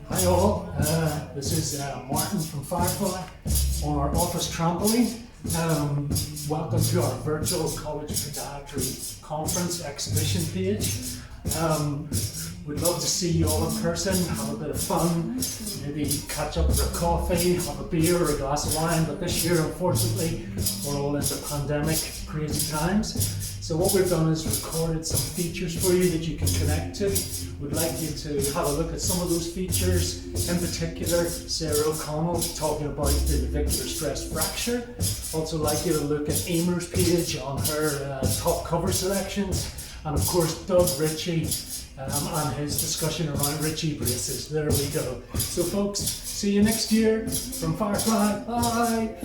Hi all, this is Martin from Firefly on our office trampoline. Welcome to our virtual college podiatry conference exhibition page. We'd love to see you all in person, have a bit of fun, maybe catch up with a coffee, have a beer or a glass of wine, but this year unfortunately we're all into pandemic crazy times. So what we've done is recorded some features for you that you can connect to. We'd like you to have a look at some of those features, in particular Sarah O'Connell talking about the navicular stress fracture. Also like you to look at Emer's page on her top cover selections, and of course Doug Ritchie and his discussion around Ritchie braces. There we go. So folks, see you next year from Firefly. Bye!